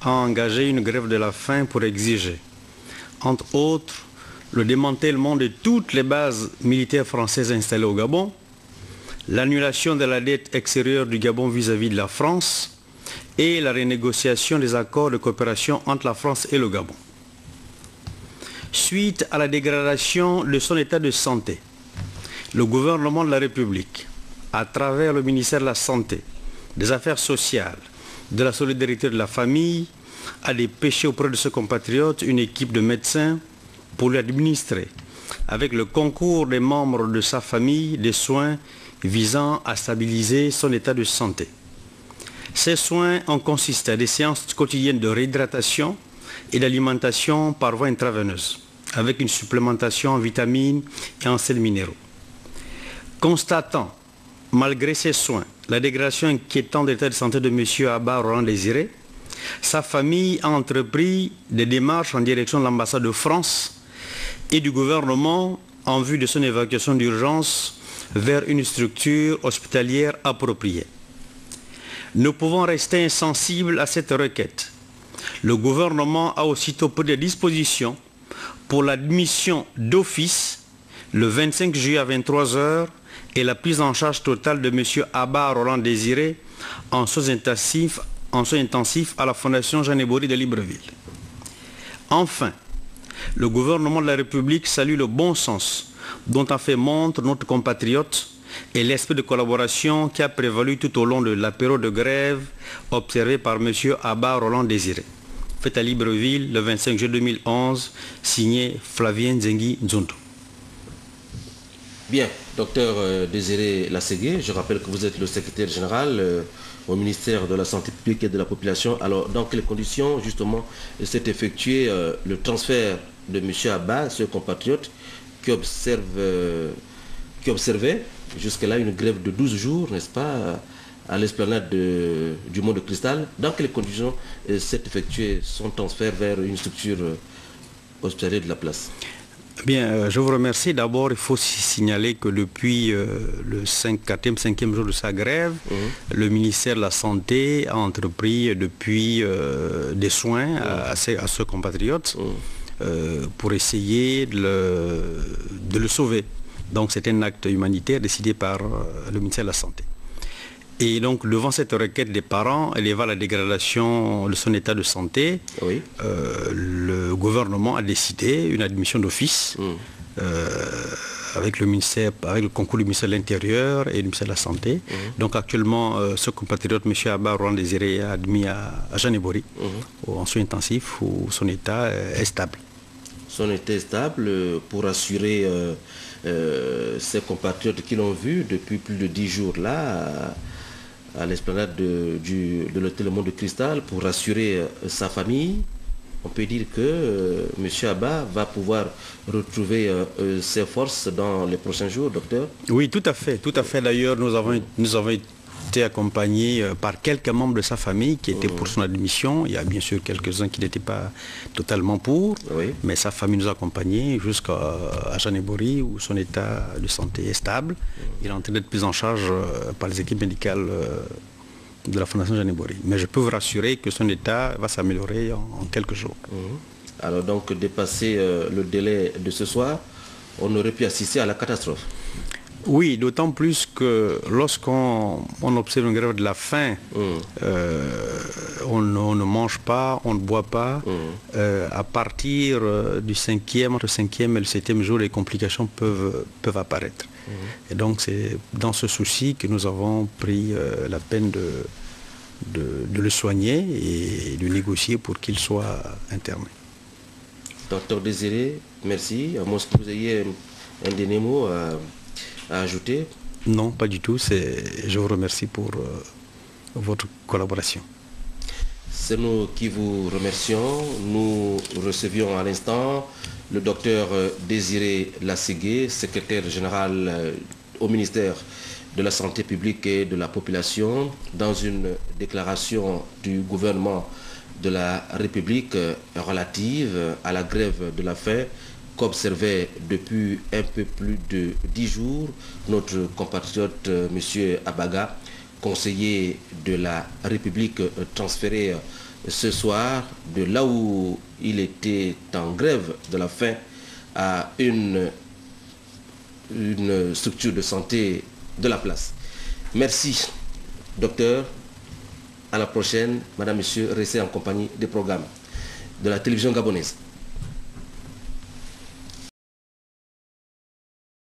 a engagé une grève de la faim pour exiger, entre autres, le démantèlement de toutes les bases militaires françaises installées au Gabon, l'annulation de la dette extérieure du Gabon vis-à-vis de la France et la renégociation des accords de coopération entre la France et le Gabon. Suite à la dégradation de son état de santé, le gouvernement de la République, à travers le ministère de la Santé, des Affaires sociales, de la solidarité de la famille, a dépêché auprès de ses compatriotes une équipe de médecins pour lui administrer, avec le concours des membres de sa famille, des soins visant à stabiliser son état de santé. Ces soins ont consisté à des séances quotidiennes de réhydratation et d'alimentation par voie intraveineuse, avec une supplémentation en vitamines et en sels minéraux. Constatant, malgré ces soins, la dégradation inquiétante de l'état de santé de M. Abba Roland Désiré, sa famille a entrepris des démarches en direction de l'ambassade de France et du gouvernement en vue de son évacuation d'urgence vers une structure hospitalière appropriée. Nous pouvons rester insensibles à cette requête. Le gouvernement a aussitôt pris des dispositions pour l'admission d'office le 25 juillet à 23 h et la prise en charge totale de M. Abba Roland Désiré en soins intensifs à la Fondation Jean Ebori de Libreville. Enfin, le gouvernement de la République salue le bon sens dont a fait montre notre compatriote et l'esprit de collaboration qui a prévalu tout au long de la période de grève observée par M. Abba Roland Désiré. Fait à Libreville le 25 juillet 2011, signé Flavien Zengi Nzonto. Bien, docteur Désiré Lasségué, je rappelle que vous êtes le secrétaire général au ministère de la Santé publique et de la Population. Alors, dans quelles conditions, justement, s'est effectué le transfert de M. Abba, ce compatriote, qui observait jusque-là une grève de 12 jours, n'est-ce pas, à l'esplanade du Mont de Cristal. Dans quelles conditions s'est effectué son transfert vers une structure hospitalière de la place? Bien, je vous remercie. D'abord, il faut signaler que depuis le 5e jour de sa grève, le ministère de la Santé a entrepris depuis des soins à ce compatriote pour essayer de le sauver. Donc c'est un acte humanitaire décidé par le ministère de la Santé. Et donc devant cette requête des parents élevant la dégradation de son état de santé, le gouvernement a décidé une admission d'office avec le concours du ministère de l'Intérieur et du ministère de la Santé. Donc actuellement, ce compatriote, M. Abba Roland Désiré, est admis à Jean Ebori, en soins intensifs, où son état est stable. Son état est stable pour assurer ses compatriotes qui l'ont vu depuis plus de 10 jours là, à l'esplanade de l'hôtel Le Mont de Cristal, pour rassurer sa famille. On peut dire que M. Abba va pouvoir retrouver ses forces dans les prochains jours, docteur? Oui, tout à fait. Tout à fait. D'ailleurs, nous avons été accompagnés par quelques membres de sa famille qui étaient pour son admission. Il y a bien sûr quelques-uns qui n'étaient pas totalement pour, mais sa famille nous a accompagnés jusqu'à Jean Ebori, où son état de santé est stable. Il est en train d'être pris en charge par les équipes médicales de la Fondation Jean Ebori. Mais je peux vous rassurer que son état va s'améliorer en quelques jours. Alors donc, dépasser le délai de ce soir, on aurait pu assister à la catastrophe. Oui, d'autant plus que lorsqu'on observe une grève de la faim, on ne mange pas, on ne boit pas. À partir du entre le 5e et le 7e jour, les complications peuvent apparaître. Et donc c'est dans ce souci que nous avons pris la peine de le soigner et de négocier pour qu'il soit interné. Docteur Désiré, merci. À moins que vous ayez un dernier mot à ajouter? Non, pas du tout. Je vous remercie pour votre collaboration. C'est nous qui vous remercions. Nous recevions à l'instant le docteur Désiré Lasségué, secrétaire général au ministère de la Santé publique et de la Population, dans une déclaration du gouvernement de la République relative à la grève de la faim qu'observait depuis un peu plus de 10 jours notre compatriote M. Abaga, conseiller de la République transféré ce soir de là où il était en grève de la faim à une structure de santé de la place. Merci, docteur. À la prochaine. Madame, Monsieur, restez en compagnie des programmes de la télévision gabonaise.